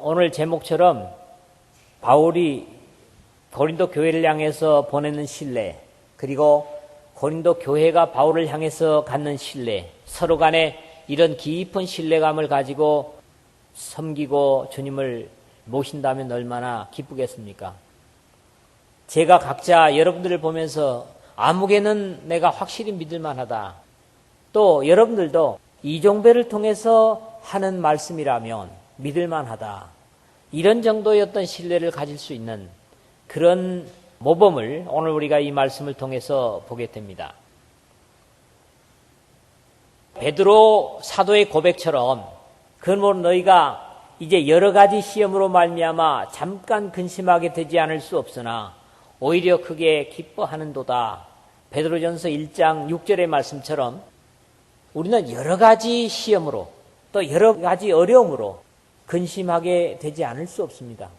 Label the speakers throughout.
Speaker 1: 오늘 제목처럼 바울이 고린도 교회를 향해서 보내는 신뢰, 그리고 고린도 교회가 바울을 향해서 갖는 신뢰, 서로 간에 이런 깊은 신뢰감을 가지고 섬기고 주님을 모신다면 얼마나 기쁘겠습니까? 제가 각자 여러분들을 보면서 아무개는 내가 확실히 믿을만하다. 또 여러분들도 이종배를 통해서 하는 말씀이라면 믿을만하다. 이런 정도의 어떤 신뢰를 가질 수 있는 그런 모범을 오늘 우리가 이 말씀을 통해서 보게 됩니다. 베드로 사도의 고백처럼 그러므로 너희가 이제 여러 가지 시험으로 말미암아 잠깐 근심하게 되지 않을 수 없으나 오히려 크게 기뻐하는도다. 베드로전서 1장 6절의 말씀처럼 우리는 여러 가지 시험으로 또 여러 가지 어려움으로 근심하게 되지 않을 수 없습니다.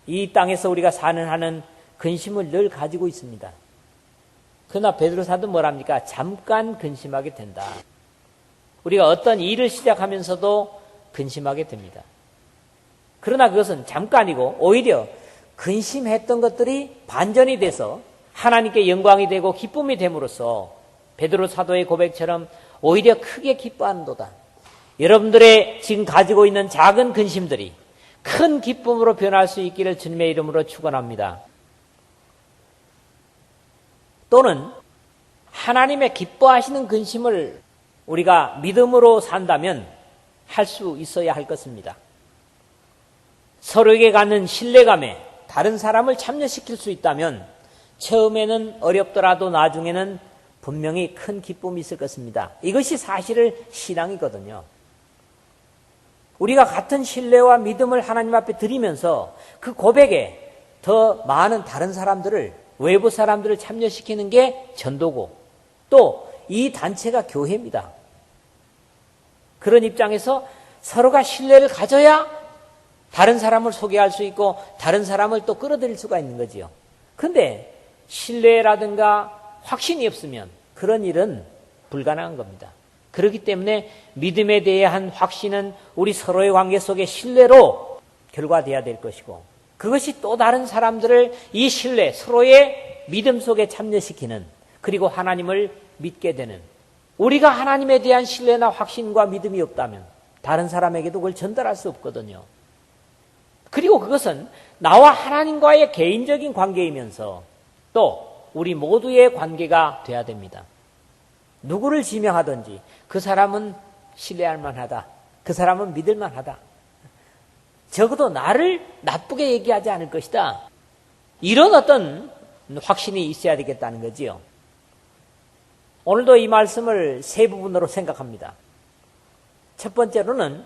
Speaker 1: 이 땅에서 우리가 사는 한은 근심을 늘 가지고 있습니다. 그러나 베드로 사도 뭐랍니까? 잠깐 근심하게 된다. 우리가 어떤 일을 시작하면서도 근심하게 됩니다. 그러나 그것은 잠깐이고 오히려 근심했던 것들이 반전이 돼서 하나님께 영광이 되고 기쁨이 됨으로써 베드로 사도의 고백처럼 오히려 크게 기뻐하는도다. 여러분들의 지금 가지고 있는 작은 근심들이 큰 기쁨으로 변할 수 있기를 주님의 이름으로 축원합니다. 또는 하나님의 기뻐하시는 근심을 우리가 믿음으로 산다면 할 수 있어야 할 것입니다. 서로에게 갖는 신뢰감에 다른 사람을 참여시킬 수 있다면 처음에는 어렵더라도 나중에는 분명히 큰 기쁨이 있을 것입니다. 이것이 사실은 신앙이거든요. 우리가 같은 신뢰와 믿음을 하나님 앞에 드리면서 그 고백에 더 많은 다른 사람들을, 외부 사람들을 참여시키는 게 전도고 또 이 단체가 교회입니다. 그런 입장에서 서로가 신뢰를 가져야 다른 사람을 소개할 수 있고 다른 사람을 또 끌어들일 수가 있는 거지요. 그런데 신뢰라든가 확신이 없으면 그런 일은 불가능한 겁니다. 그렇기 때문에 믿음에 대한 확신은 우리 서로의 관계 속의 신뢰로 결과돼야 될 것이고 그것이 또 다른 사람들을 이 신뢰, 서로의 믿음 속에 참여시키는 그리고 하나님을 믿게 되는 우리가 하나님에 대한 신뢰나 확신과 믿음이 없다면 다른 사람에게도 그걸 전달할 수 없거든요. 그리고 그것은 나와 하나님과의 개인적인 관계이면서 또 우리 모두의 관계가 돼야 됩니다. 누구를 지명하든지 그 사람은 신뢰할 만하다. 그 사람은 믿을 만하다. 적어도 나를 나쁘게 얘기하지 않을 것이다. 이런 어떤 확신이 있어야 되겠다는 거지요. 오늘도 이 말씀을 세 부분으로 생각합니다. 첫 번째로는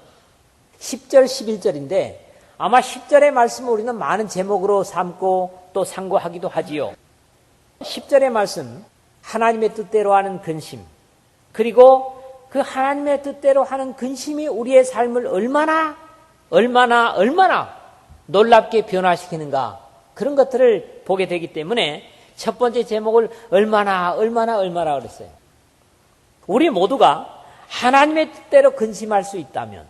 Speaker 1: 10절, 11절인데 아마 10절의 말씀을 우리는 많은 제목으로 삼고 또 상고하기도 하지요. 10절의 말씀, 하나님의 뜻대로 하는 근심, 그리고 그 하나님의 뜻대로 하는 근심이 우리의 삶을 얼마나 놀랍게 변화시키는가 그런 것들을 보게 되기 때문에 첫 번째 제목을 얼마나 그랬어요. 우리 모두가 하나님의 뜻대로 근심할 수 있다면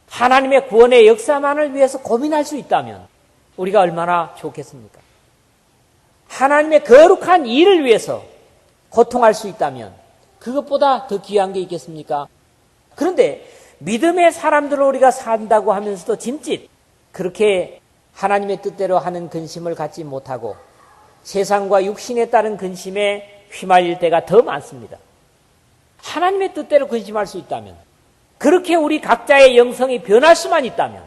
Speaker 1: 하나님의 구원의 역사만을 위해서 고민할 수 있다면 우리가 얼마나 좋겠습니까? 하나님의 거룩한 일을 위해서 고통할 수 있다면 그것보다 더 귀한 게 있겠습니까? 그런데 믿음의 사람들로 우리가 산다고 하면서도 짐짓 그렇게 하나님의 뜻대로 하는 근심을 갖지 못하고 세상과 육신에 따른 근심에 휘말릴 때가 더 많습니다. 하나님의 뜻대로 근심할 수 있다면 그렇게 우리 각자의 영성이 변할 수만 있다면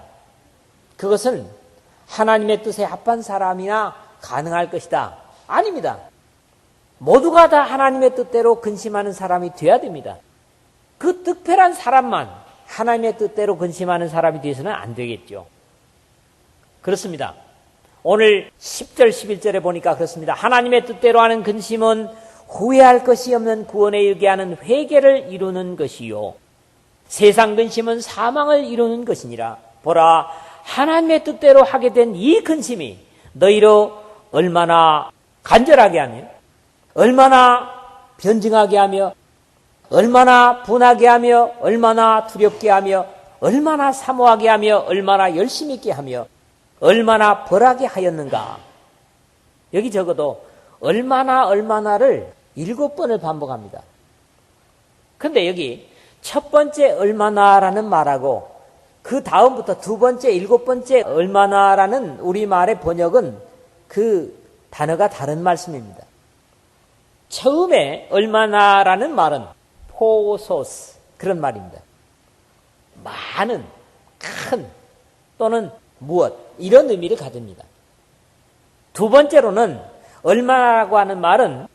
Speaker 1: 그것은 하나님의 뜻에 합한 사람이나 가능할 것이다. 아닙니다. 모두가 다 하나님의 뜻대로 근심하는 사람이 돼야 됩니다. 그 특별한 사람만 하나님의 뜻대로 근심하는 사람이 되어서는 안 되겠죠. 그렇습니다. 오늘 10절 11절에 보니까 그렇습니다. 하나님의 뜻대로 하는 근심은 후회할 것이 없는 구원에 이르게 하는 회개를 이루는 것이요 세상 근심은 사망을 이루는 것이니라. 보라, 하나님의 뜻대로 하게 된 이 근심이 너희로 얼마나 간절하게 하며 얼마나 변증하게 하며 얼마나 분하게 하며 얼마나 두렵게 하며 얼마나 사모하게 하며 얼마나 열심 있게 하며 얼마나 벌하게 하였는가. 여기 적어도 얼마나를 7번을 반복합니다. 근데 여기 첫 번째 얼마나라는 말하고 그 다음부터 두 번째, 7번째 얼마나라는 우리말의 번역은 그 단어가 다른 말씀입니다. 처음에 얼마나라는 말은 포소스 그런 말입니다. 많은, 큰 또는 무엇 이런 의미를 가집니다. 두 번째로는 얼마라고 하는 말은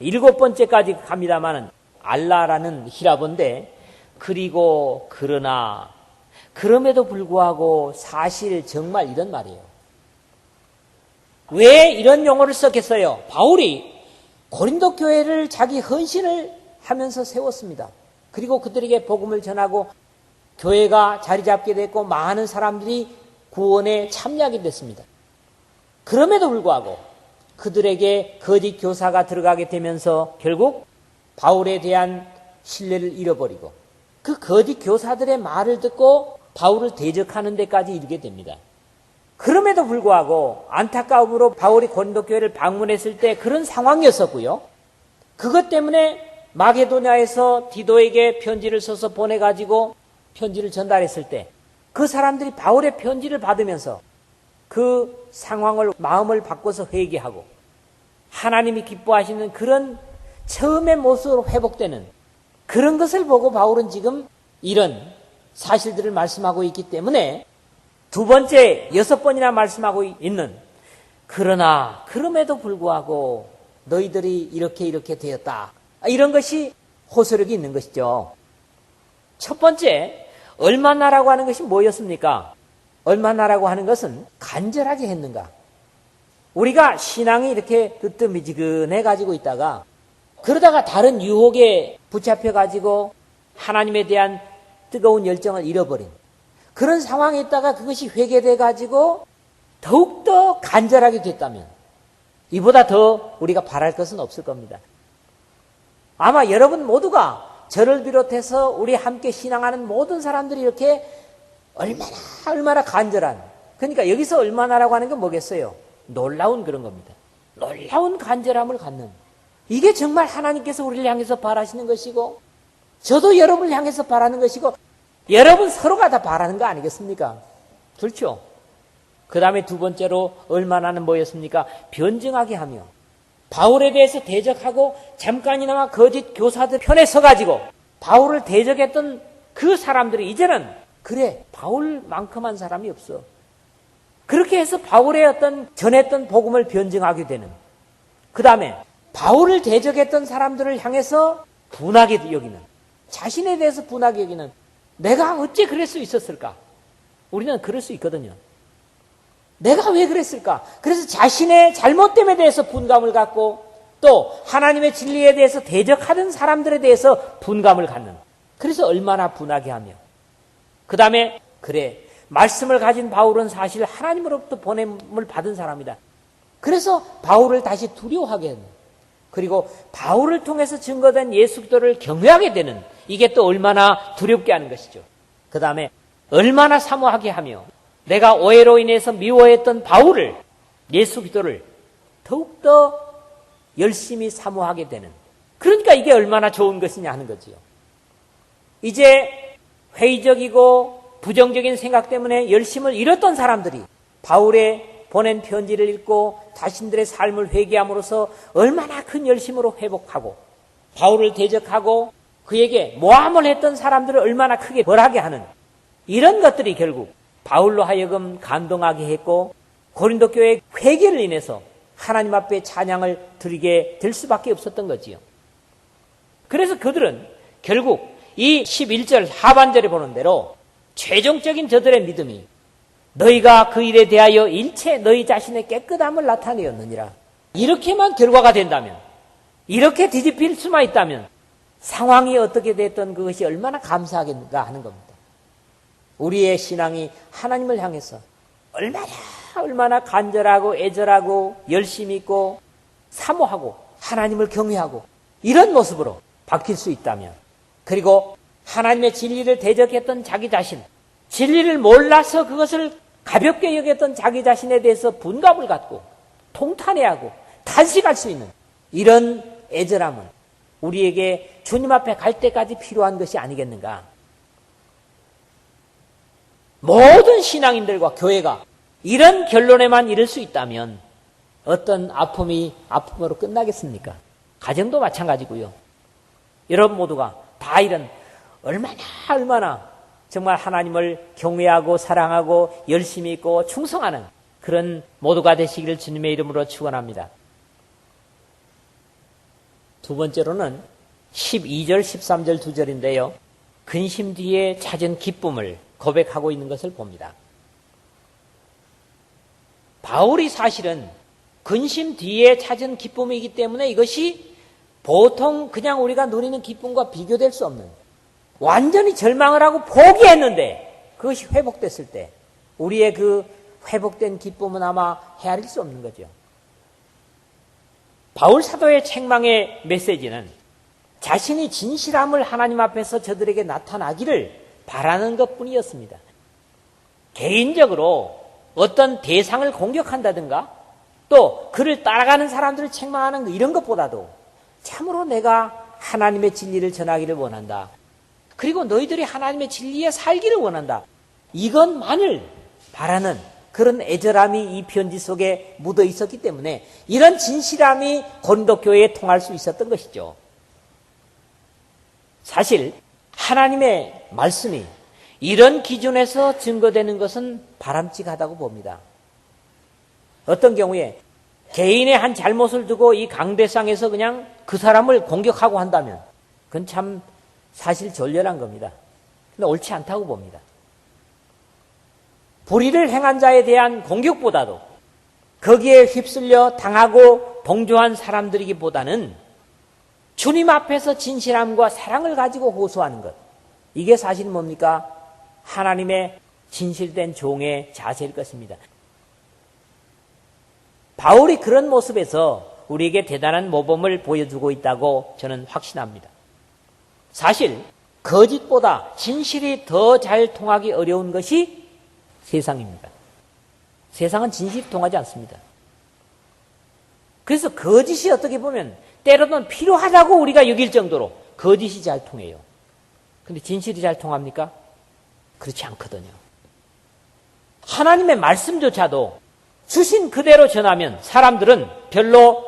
Speaker 1: 7번째까지 갑니다마는 알라라는 히라보인데 그리고 그러나 그럼에도 불구하고 사실 정말 이런 말이에요. 왜 이런 용어를 썼겠어요? 바울이 고린도 교회를 자기 헌신을 하면서 세웠습니다. 그리고 그들에게 복음을 전하고 교회가 자리 잡게 됐고 많은 사람들이 구원에 참여하게 됐습니다. 그럼에도 불구하고 그들에게 거짓 교사가 들어가게 되면서 결국 바울에 대한 신뢰를 잃어버리고 그 거짓 교사들의 말을 듣고 바울을 대적하는 데까지 이르게 됩니다. 그럼에도 불구하고 안타까움으로 바울이 고린도 교회를 방문했을 때 그런 상황이었었고요. 그것 때문에 마게도냐에서 디도에게 편지를 써서 보내가지고 편지를 전달했을 때 그 사람들이 바울의 편지를 받으면서 그 상황을 마음을 바꿔서 회개하고 하나님이 기뻐하시는 그런 처음의 모습으로 회복되는 그런 것을 보고 바울은 지금 이런 사실들을 말씀하고 있기 때문에 두 번째 6번이나 말씀하고 있는 그러나 그럼에도 불구하고 너희들이 이렇게 되었다. 이런 것이 호소력이 있는 것이죠. 첫 번째 얼마나라고 하는 것이 뭐였습니까? 얼마나라고 하는 것은 간절하게 했는가. 우리가 신앙이 이렇게 뜨뜻미지근해 가지고 있다가 그러다가 다른 유혹에 붙잡혀 가지고 하나님에 대한 뜨거운 열정을 잃어버린 그런 상황에 있다가 그것이 회개돼 가지고 더욱더 간절하게 됐다면 이보다 더 우리가 바랄 것은 없을 겁니다. 아마 여러분 모두가 저를 비롯해서 우리 함께 신앙하는 모든 사람들이 이렇게 얼마나 간절한, 그러니까 여기서 얼마나라고 하는 건 뭐겠어요? 놀라운 그런 겁니다. 놀라운 간절함을 갖는, 이게 정말 하나님께서 우리를 향해서 바라시는 것이고 저도 여러분을 향해서 바라는 것이고 여러분 서로가 다 바라는 거 아니겠습니까? 그렇죠? 그 다음에 두 번째로 얼마나는 뭐였습니까? 변증하게 하며 바울에 대해서 대적하고 잠깐이나마 거짓 교사들 편에 서가지고 바울을 대적했던 그 사람들이 이제는 그래 바울만큼한 사람이 없어. 그렇게 해서 바울의 어떤 전했던 복음을 변증하게 되는, 그 다음에 바울을 대적했던 사람들을 향해서 분하게 여기는, 자신에 대해서 분하게 여기는, 내가 어찌 그럴 수 있었을까? 우리는 그럴 수 있거든요. 내가 왜 그랬을까? 그래서 자신의 잘못됨에 대해서 분감을 갖고 또 하나님의 진리에 대해서 대적하는 사람들에 대해서 분감을 갖는, 그래서 얼마나 분하게 하며 그 다음에 그래 말씀을 가진 바울은 사실 하나님으로부터 보냄을 받은 사람이다. 그래서 바울을 다시 두려워하게 하는, 그리고 바울을 통해서 증거된 예수 그리스도를 경외하게 되는, 이게 또 얼마나 두렵게 하는 것이죠. 그 다음에 얼마나 사모하게 하며 내가 오해로 인해서 미워했던 바울을, 예수 그리스도를 더욱더 열심히 사모하게 되는, 그러니까 이게 얼마나 좋은 것이냐 하는 거지요. 이제 회의적이고 부정적인 생각 때문에 열심을 잃었던 사람들이 바울의 보낸 편지를 읽고 자신들의 삶을 회개함으로써 얼마나 큰 열심으로 회복하고 바울을 대적하고 그에게 모함을 했던 사람들을 얼마나 크게 벌하게 하는, 이런 것들이 결국 바울로 하여금 감동하게 했고 고린도 교회의 회개를 인해서 하나님 앞에 찬양을 드리게 될 수밖에 없었던 거지요. 그래서 그들은 결국 이 11절 하반절에 보는 대로 최종적인 저들의 믿음이 너희가 그 일에 대하여 일체 너희 자신의 깨끗함을 나타내었느니라. 이렇게만 결과가 된다면, 이렇게 뒤집힐 수만 있다면 상황이 어떻게 됐던 그것이 얼마나 감사하겠는가 하는 겁니다. 우리의 신앙이 하나님을 향해서 얼마나 간절하고 애절하고 열심히 있고 사모하고 하나님을 경외하고 이런 모습으로 바뀔 수 있다면, 그리고 하나님의 진리를 대적했던 자기 자신, 진리를 몰라서 그것을 가볍게 여겼던 자기 자신에 대해서 분갑을 갖고 통탄해하고 탄식할 수 있는 이런 애절함은 우리에게 주님 앞에 갈 때까지 필요한 것이 아니겠는가. 모든 신앙인들과 교회가 이런 결론에만 이를 수 있다면 어떤 아픔이 아픔으로 끝나겠습니까? 가정도 마찬가지고요. 여러분 모두가 다 이런 얼마나 정말 하나님을 경외하고 사랑하고 열심히 있고 충성하는 그런 모두가 되시기를 주님의 이름으로 축원합니다. 두 번째로는 12절, 13절 두 절인데요. 근심 뒤에 찾은 기쁨을 고백하고 있는 것을 봅니다. 바울이 사실은 근심 뒤에 찾은 기쁨이기 때문에 이것이 보통 그냥 우리가 누리는 기쁨과 비교될 수 없는, 완전히 절망을 하고 포기했는데 그것이 회복됐을 때 우리의 그 회복된 기쁨은 아마 헤아릴 수 없는 거죠. 바울 사도의 책망의 메시지는 자신이 진실함을 하나님 앞에서 저들에게 나타나기를 바라는 것뿐이었습니다. 개인적으로 어떤 대상을 공격한다든가 또 그를 따라가는 사람들을 책망하는 이런 것보다도 참으로 내가 하나님의 진리를 전하기를 원한다. 그리고 너희들이 하나님의 진리에 살기를 원한다. 이것만을 바라는 그런 애절함이 이 편지 속에 묻어 있었기 때문에 이런 진실함이 고린도 교회에 통할 수 있었던 것이죠. 사실 하나님의 말씀이 이런 기준에서 증거되는 것은 바람직하다고 봅니다. 어떤 경우에 개인의 한 잘못을 두고 이 강대상에서 그냥 그 사람을 공격하고 한다면 그건 참 사실 졸렬한 겁니다. 근데 옳지 않다고 봅니다. 불의를 행한 자에 대한 공격보다도 거기에 휩쓸려 당하고 동조한 사람들이기보다는 주님 앞에서 진실함과 사랑을 가지고 호소하는 것, 이게 사실 뭡니까? 하나님의 진실된 종의 자세일 것입니다. 바울이 그런 모습에서 우리에게 대단한 모범을 보여주고 있다고 저는 확신합니다. 사실 거짓보다 진실이 더 잘 통하기 어려운 것이 세상입니다. 세상은 진실이 통하지 않습니다. 그래서 거짓이 어떻게 보면 때로는 필요하다고 우리가 여길 정도로 거짓이 잘 통해요. 근데 진실이 잘 통합니까? 그렇지 않거든요. 하나님의 말씀조차도 주신 그대로 전하면 사람들은 별로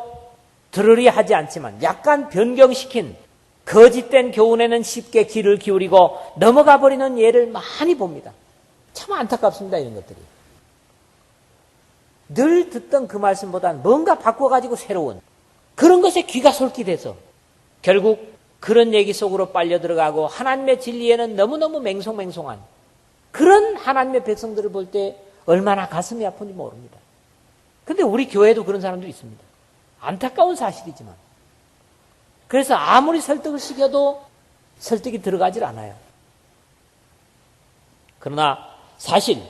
Speaker 1: 들으려 하지 않지만 약간 변경시킨 거짓된 교훈에는 쉽게 귀를 기울이고 넘어가 버리는 예를 많이 봅니다. 참 안타깝습니다, 이런 것들이. 늘 듣던 그 말씀보다는 뭔가 바꿔가지고 새로운 그런 것에 귀가 솔깃해서 결국 그런 얘기 속으로 빨려 들어가고 하나님의 진리에는 너무너무 맹송맹송한 그런 하나님의 백성들을 볼 때 얼마나 가슴이 아픈지 모릅니다. 근데 우리 교회에도 그런 사람들이 있습니다. 안타까운 사실이지만. 그래서 아무리 설득을 시켜도 설득이 들어가질 않아요. 그러나 사실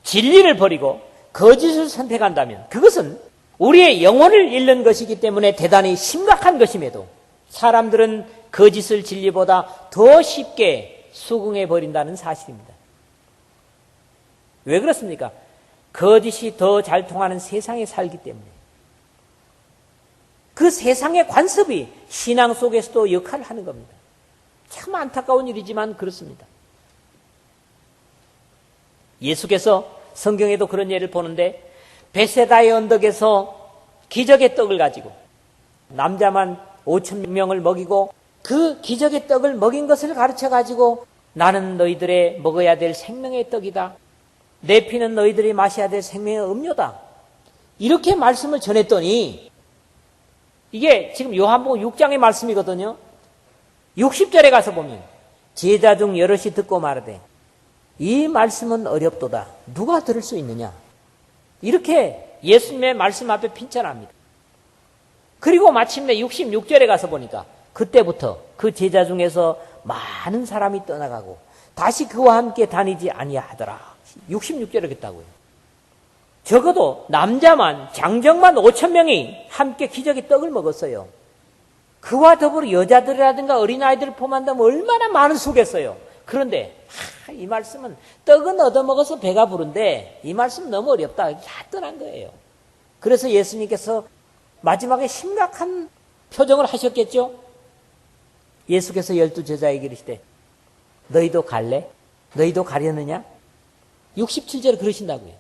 Speaker 1: 진리를 버리고 거짓을 선택한다면 그것은 우리의 영혼을 잃는 것이기 때문에 대단히 심각한 것임에도 사람들은 거짓을 진리보다 더 쉽게 수긍해 버린다는 사실입니다. 왜 그렇습니까? 거짓이 더 잘 통하는 세상에 살기 때문에. 그 세상의 관습이 신앙 속에서도 역할을 하는 겁니다. 참 안타까운 일이지만 그렇습니다. 예수께서 성경에도 그런 예를 보는데 베세다의 언덕에서 기적의 떡을 가지고 남자만 5,000명을 먹이고 그 기적의 떡을 먹인 것을 가르쳐 가지고 나는 너희들의 먹어야 될 생명의 떡이다. 내 피는 너희들이 마셔야 될 생명의 음료다. 이렇게 말씀을 전했더니 이게 지금 요한복음 6장의 말씀이거든요. 60절에 가서 보면 제자 중 여럿이 듣고 말하되 이 말씀은 어렵도다. 누가 들을 수 있느냐? 이렇게 예수님의 말씀 앞에 핀찬합니다. 그리고 마침내 66절에 가서 보니까 그때부터 그 제자 중에서 많은 사람이 떠나가고 다시 그와 함께 다니지 아니하더라. 66절에 그랬다고요. 적어도 남자만 장정만 5,000명이 함께 기적의 떡을 먹었어요. 그와 더불어 여자들이라든가 어린아이들을 포함한다면 얼마나 많은 수겠어요. 그런데 이 말씀은 떡은 얻어먹어서 배가 부른데 이 말씀 너무 어렵다. 다 떠난 거예요. 그래서 예수님께서 마지막에 심각한 표정을 하셨겠죠? 예수께서 12제자에게 이르시되 너희도 갈래? 너희도 가려느냐? 67절에 그러신다고요.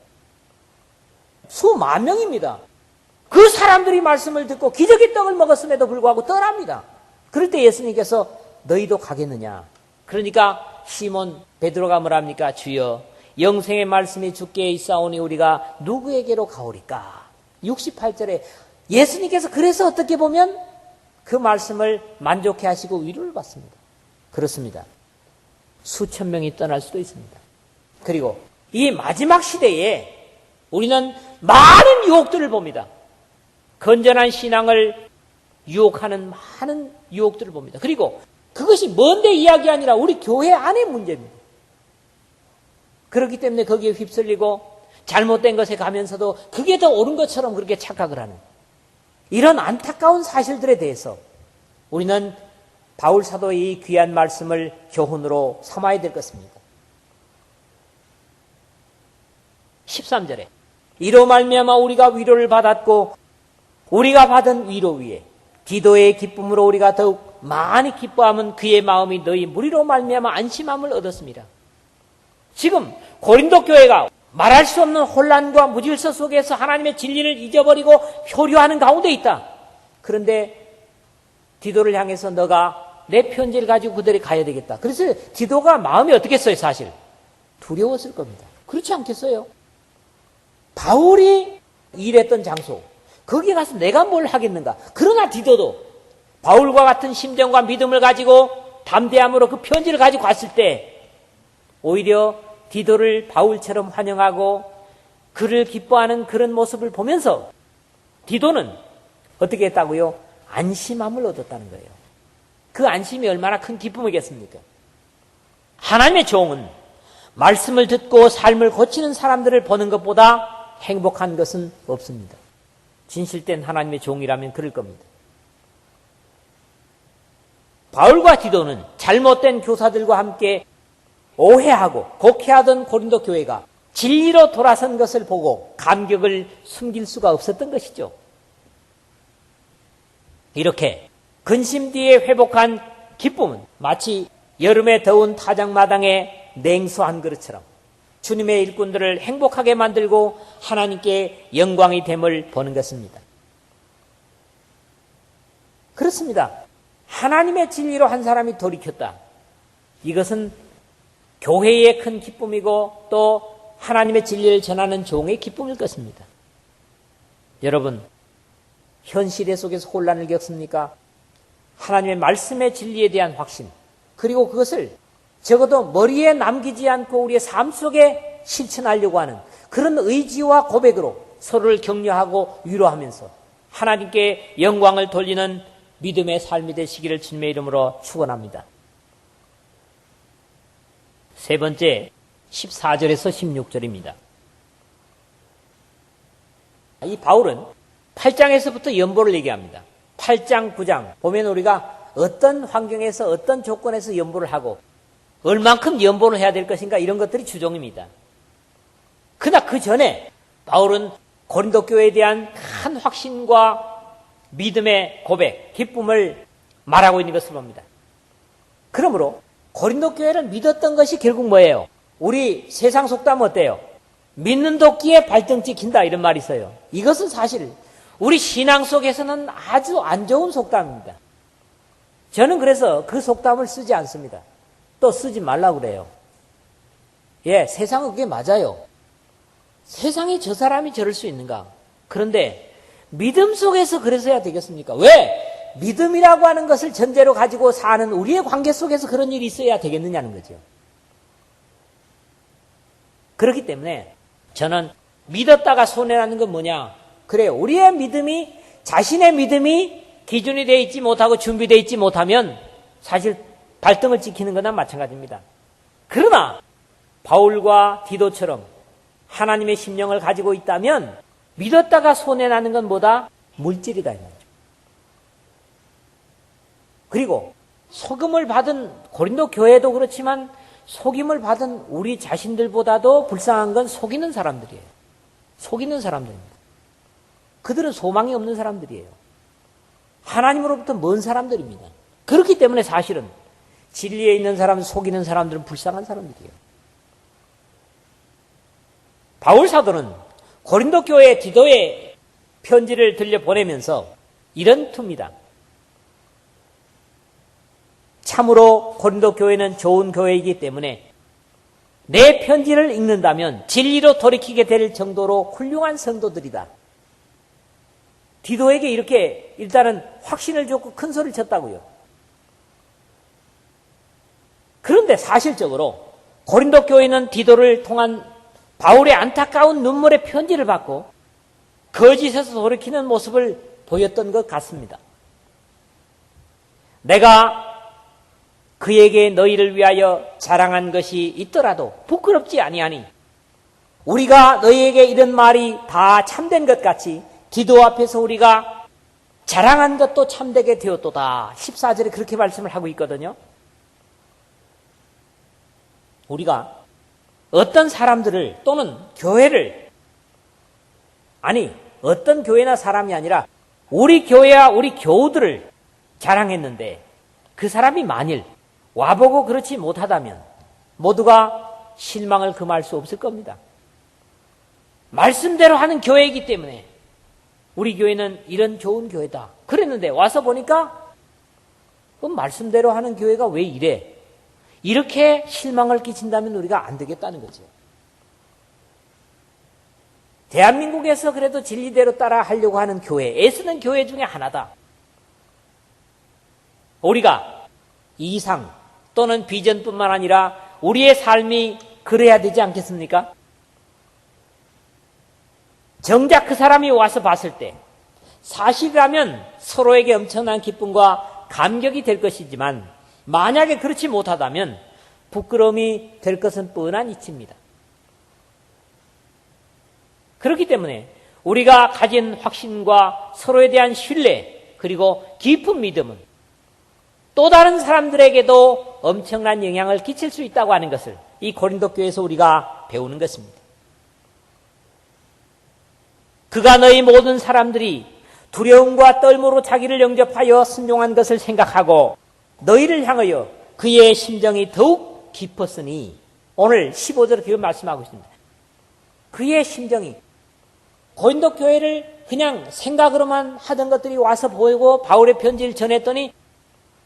Speaker 1: 수만 명입니다. 그 사람들이 말씀을 듣고 기적의 떡을 먹었음에도 불구하고 떠납니다. 그럴 때 예수님께서 너희도 가겠느냐? 그러니까 시몬 베드로가 뭐랍니까? 주여 영생의 말씀이 주께 있사오니 우리가 누구에게로 가오리까? 68절에 예수님께서 그래서 어떻게 보면 그 말씀을 만족해 하시고 위로를 받습니다. 그렇습니다. 수천 명이 떠날 수도 있습니다. 그리고 이 마지막 시대에 우리는 많은 유혹들을 봅니다. 건전한 신앙을 유혹하는 많은 유혹들을 봅니다. 그리고 그것이 먼데 이야기 아니라 우리 교회 안의 문제입니다. 그렇기 때문에 거기에 휩쓸리고 잘못된 것에 가면서도 그게 더 옳은 것처럼 그렇게 착각을 하는 이런 안타까운 사실들에 대해서 우리는 바울 사도의 이 귀한 말씀을 교훈으로 삼아야 될 것입니다. 13절에 이로 말미암아 우리가 위로를 받았고 우리가 받은 위로 위에 디도의 기쁨으로 우리가 더욱 많이 기뻐하면 그의 마음이 너희 무리로 말미암아 안심함을 얻었습니다. 지금 고린도 교회가 말할 수 없는 혼란과 무질서 속에서 하나님의 진리를 잊어버리고 표류하는 가운데 있다. 그런데 디도를 향해서 너가 내 편지를 가지고 그들이 가야 되겠다. 그래서 디도가 마음이 어떻겠어요? 사실 두려웠을 겁니다. 그렇지 않겠어요? 바울이 일했던 장소 거기에 가서 내가 뭘 하겠는가. 그러나 디도도 바울과 같은 심정과 믿음을 가지고 담대함으로 그 편지를 가지고 갔을 때 오히려 디도를 바울처럼 환영하고 그를 기뻐하는 그런 모습을 보면서 디도는 어떻게 했다고요? 안심함을 얻었다는 거예요. 그 안심이 얼마나 큰 기쁨이겠습니까? 하나님의 종은 말씀을 듣고 삶을 고치는 사람들을 보는 것보다 행복한 것은 없습니다. 진실된 하나님의 종이라면 그럴 겁니다. 바울과 디도는 잘못된 교사들과 함께 오해하고 곡해하던 고린도 교회가 진리로 돌아선 것을 보고 감격을 숨길 수가 없었던 것이죠. 이렇게 근심 뒤에 회복한 기쁨은 마치 여름에 더운 타작마당에 냉수한 그릇처럼 주님의 일꾼들을 행복하게 만들고 하나님께 영광이 됨을 보는 것입니다. 그렇습니다. 하나님의 진리로 한 사람이 돌이켰다. 이것은 교회의 큰 기쁨이고 또 하나님의 진리를 전하는 종의 기쁨일 것입니다. 여러분, 현실의 속에서 혼란을 겪습니까? 하나님의 말씀의 진리에 대한 확신, 그리고 그것을 적어도 머리에 남기지 않고 우리의 삶 속에 실천하려고 하는 그런 의지와 고백으로 서로를 격려하고 위로하면서 하나님께 영광을 돌리는 믿음의 삶이 되시기를 주님의 이름으로 축원합니다. 세 번째, 14절에서 16절입니다. 이 바울은 8장에서부터 연보를 얘기합니다. 8장, 9장 보면 우리가 어떤 환경에서 어떤 조건에서 연보를 하고 얼만큼 연보를 해야 될 것인가 이런 것들이 주종입니다. 그러나 그 전에 바울은 고린도 교회에 대한 큰 확신과 믿음의 고백, 기쁨을 말하고 있는 것을 봅니다. 그러므로 고린도 교회를 믿었던 것이 결국 뭐예요? 우리 세상 속담 어때요? 믿는 도끼에 발등 찍힌다 이런 말이 있어요. 이것은 사실 우리 신앙 속에서는 아주 안 좋은 속담입니다. 저는 그래서 그 속담을 쓰지 않습니다. 또 쓰지 말라고 그래요. 예, 세상은 그게 맞아요. 세상에 저 사람이 저럴 수 있는가? 그런데 믿음 속에서 그래서야 되겠습니까? 왜? 믿음이라고 하는 것을 전제로 가지고 사는 우리의 관계 속에서 그런 일이 있어야 되겠느냐는 거죠. 그렇기 때문에 저는 믿었다가 손해라는 건 뭐냐? 그래요. 우리의 믿음이, 자신의 믿음이 기준이 되어 있지 못하고 준비되어 있지 못하면 사실 발등을 찍히는 거나 마찬가지입니다. 그러나 바울과 디도처럼 하나님의 심령을 가지고 있다면 믿었다가 손해나는 건 뭐다? 물질이다. 그리고 소금을 받은 고린도 교회도 그렇지만 속임을 받은 우리 자신들보다도 불쌍한 건 속이는 사람들이에요. 속이는 사람들입니다. 그들은 소망이 없는 사람들이에요. 하나님으로부터 먼 사람들입니다. 그렇기 때문에 사실은 진리에 있는 사람, 속이는 사람들은 불쌍한 사람들이에요. 바울 사도는 고린도 교회 디도에 편지를 들려보내면서 이런 투입니다. 참으로 고린도 교회는 좋은 교회이기 때문에 내 편지를 읽는다면 진리로 돌이키게 될 정도로 훌륭한 성도들이다. 디도에게 이렇게 일단은 확신을 줬고 큰 소리를 쳤다고요. 그런데 사실적으로 고린도 교회는 디도를 통한 바울의 안타까운 눈물의 편지를 받고 거짓에서 돌이키는 모습을 보였던 것 같습니다. 내가 그에게 너희를 위하여 자랑한 것이 있더라도 부끄럽지 아니하니 우리가 너희에게 이런 말이 다 참된 것 같이 디도 앞에서 우리가 자랑한 것도 참되게 되었도다. 14절에 그렇게 말씀을 하고 있거든요. 우리가 어떤 사람들을 또는 교회를 어떤 교회나 사람이 아니라 우리 교회와 우리 교우들을 자랑했는데 그 사람이 만일 와보고 그렇지 못하다면 모두가 실망을 금할 수 없을 겁니다. 말씀대로 하는 교회이기 때문에 우리 교회는 이런 좋은 교회다. 그랬는데 와서 보니까 말씀대로 하는 교회가 왜 이래? 이렇게 실망을 끼친다면 우리가 안 되겠다는 거죠. 대한민국에서 그래도 진리대로 따라 하려고 하는 교회, 애쓰는 교회 중에 하나다. 우리가 이상 또는 비전뿐만 아니라 우리의 삶이 그래야 되지 않겠습니까? 정작 그 사람이 와서 봤을 때 사실이라면 서로에게 엄청난 기쁨과 감격이 될 것이지만 만약에 그렇지 못하다면 부끄러움이 될 것은 뻔한 이치입니다. 그렇기 때문에 우리가 가진 확신과 서로에 대한 신뢰 그리고 깊은 믿음은 또 다른 사람들에게도 엄청난 영향을 끼칠 수 있다고 하는 것을 이 고린도 교회에서 우리가 배우는 것입니다. 그가 너희 모든 사람들이 두려움과 떨므로 자기를 영접하여 순종한 것을 생각하고 너희를 향하여 그의 심정이 더욱 깊었으니 오늘 15절에 그 말씀하고 있습니다. 그의 심정이 고린도 교회를 그냥 생각으로만 하던 것들이 와서 보이고 바울의 편지를 전했더니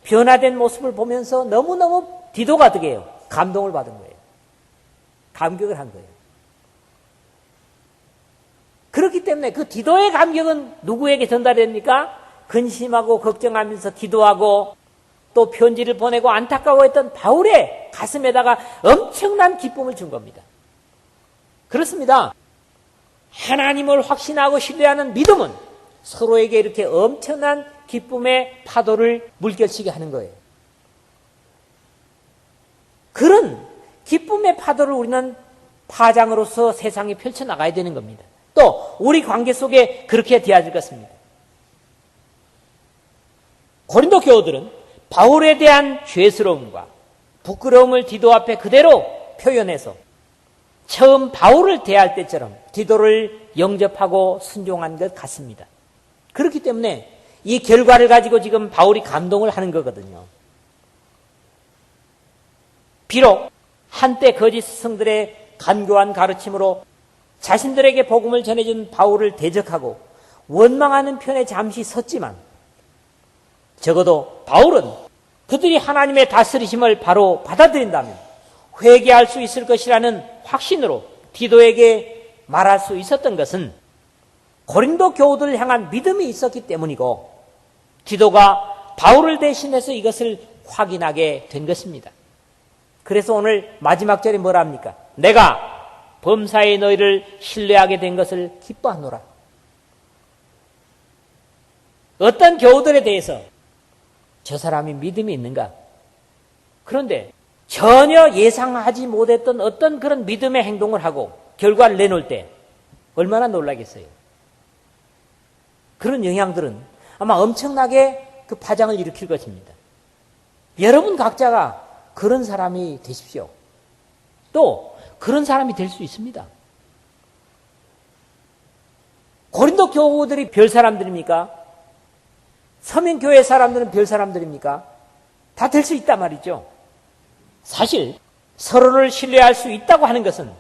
Speaker 1: 변화된 모습을 보면서 너무너무 디도가 되게요. 감동을 받은 거예요. 감격을 한 거예요. 그렇기 때문에 그 디도의 감격은 누구에게 전달됩니까? 근심하고 걱정하면서 기도하고 또 편지를 보내고 안타까워했던 바울의 가슴에다가 엄청난 기쁨을 준 겁니다. 그렇습니다. 하나님을 확신하고 신뢰하는 믿음은 서로에게 이렇게 엄청난 기쁨의 파도를 물결치게 하는 거예요. 그런 기쁨의 파도를 우리는 파장으로서 세상에 펼쳐나가야 되는 겁니다. 또 우리 관계 속에 그렇게 되어야 될 것입니다. 고린도 교우들은 바울에 대한 죄스러움과 부끄러움을 디도 앞에 그대로 표현해서 처음 바울을 대할 때처럼 디도를 영접하고 순종한 것 같습니다. 그렇기 때문에 이 결과를 가지고 지금 바울이 감동을 하는 거거든요. 비록 한때 거짓 스승들의 간교한 가르침으로 자신들에게 복음을 전해준 바울을 대적하고 원망하는 편에 잠시 섰지만 적어도 바울은 그들이 하나님의 다스리심을 바로 받아들인다면 회개할 수 있을 것이라는 확신으로 디도에게 말할 수 있었던 것은 고린도 교우들을 향한 믿음이 있었기 때문이고 디도가 바울을 대신해서 이것을 확인하게 된 것입니다. 그래서 오늘 마지막 절에 뭐라 합니까? 내가 범사에 너희를 신뢰하게 된 것을 기뻐하노라. 어떤 교우들에 대해서 저 사람이 믿음이 있는가? 그런데 전혀 예상하지 못했던 어떤 그런 믿음의 행동을 하고 결과를 내놓을 때 얼마나 놀라겠어요. 그런 영향들은 아마 엄청나게 그 파장을 일으킬 것입니다. 여러분 각자가 그런 사람이 되십시오. 또 그런 사람이 될 수 있습니다. 고린도 교우들이 별 사람들입니까? 서민교회 사람들은 별 사람들입니까? 다 될 수 있단 말이죠. 사실 서로를 신뢰할 수 있다고 하는 것은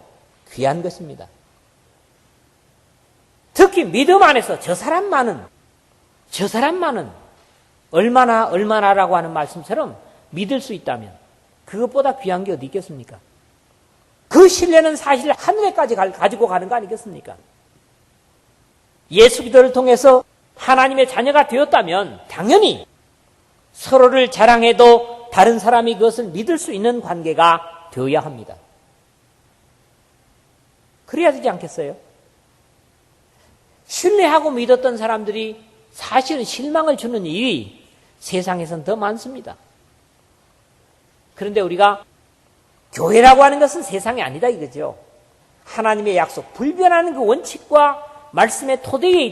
Speaker 1: 귀한 것입니다. 특히 믿음 안에서 저 사람만은 얼마나라고 하는 말씀처럼 믿을 수 있다면 그것보다 귀한 게 어디 있겠습니까? 그 신뢰는 사실 하늘에까지 가지고 가는 거 아니겠습니까? 예수 기도를 통해서 하나님의 자녀가 되었다면 당연히 서로를 자랑해도 다른 사람이 그것을 믿을 수 있는 관계가 되어야 합니다. 그래야 되지 않겠어요? 신뢰하고 믿었던 사람들이 사실은 실망을 주는 일이 세상에선 더 많습니다. 그런데 우리가 교회라고 하는 것은 세상이 아니다 이거죠. 하나님의 약속, 불변하는 그 원칙과 말씀의 토대 위에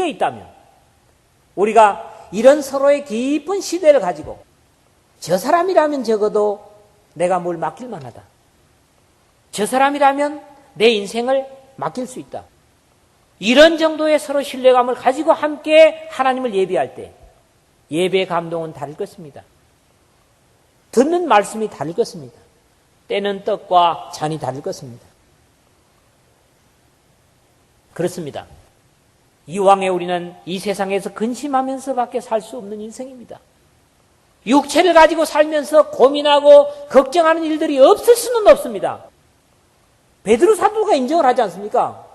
Speaker 1: 있다면 우리가 이런 서로의 깊은 신뢰를 가지고 저 사람이라면 적어도 내가 뭘 맡길 만하다. 저 사람이라면 내 인생을 맡길 수 있다. 이런 정도의 서로 신뢰감을 가지고 함께 하나님을 예배할 때 예배의 감동은 다를 것입니다. 듣는 말씀이 다를 것입니다. 때는 떡과 잔이 다를 것입니다. 그렇습니다. 이왕에 우리는 이 세상에서 근심하면서밖에 살 수 없는 인생입니다. 육체를 가지고 살면서 고민하고 걱정하는 일들이 없을 수는 없습니다. 베드로 사도가 인정을 하지 않습니까?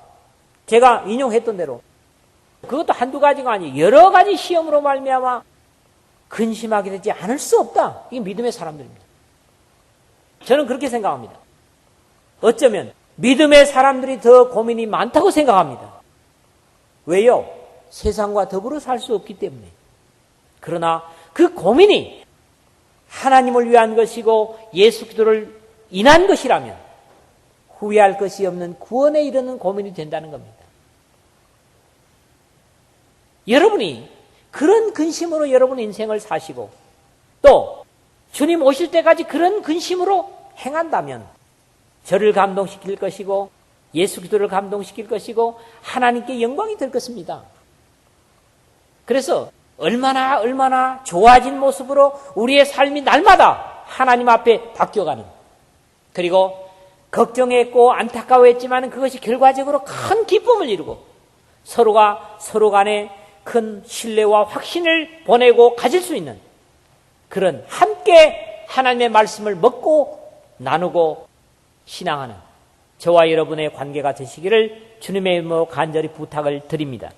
Speaker 1: 제가 인용했던 대로 그것도 한두 가지가 아니에요. 여러 가지 시험으로 말미암아 근심하게 되지 않을 수 없다. 이게 믿음의 사람들입니다. 저는 그렇게 생각합니다. 어쩌면 믿음의 사람들이 더 고민이 많다고 생각합니다. 왜요? 세상과 더불어 살 수 없기 때문에. 그러나 그 고민이 하나님을 위한 것이고 예수 그리스도를 인한 것이라면 후회할 것이 없는 구원에 이르는 고민이 된다는 겁니다. 여러분이 그런 근심으로 여러분 인생을 사시고 또 주님 오실 때까지 그런 근심으로 행한다면 저를 감동시킬 것이고 예수 그리스도를 감동시킬 것이고 하나님께 영광이 될 것입니다. 그래서 얼마나 좋아진 모습으로 우리의 삶이 날마다 하나님 앞에 바뀌어가는, 그리고 걱정했고 안타까워했지만 그것이 결과적으로 큰 기쁨을 이루고 서로가 서로 간에 큰 신뢰와 확신을 보내고 가질 수 있는 그런 함께 하나님의 말씀을 먹고 나누고 신앙하는 저와 여러분의 관계가 되시기를 주님의 이름으로 간절히 부탁을 드립니다.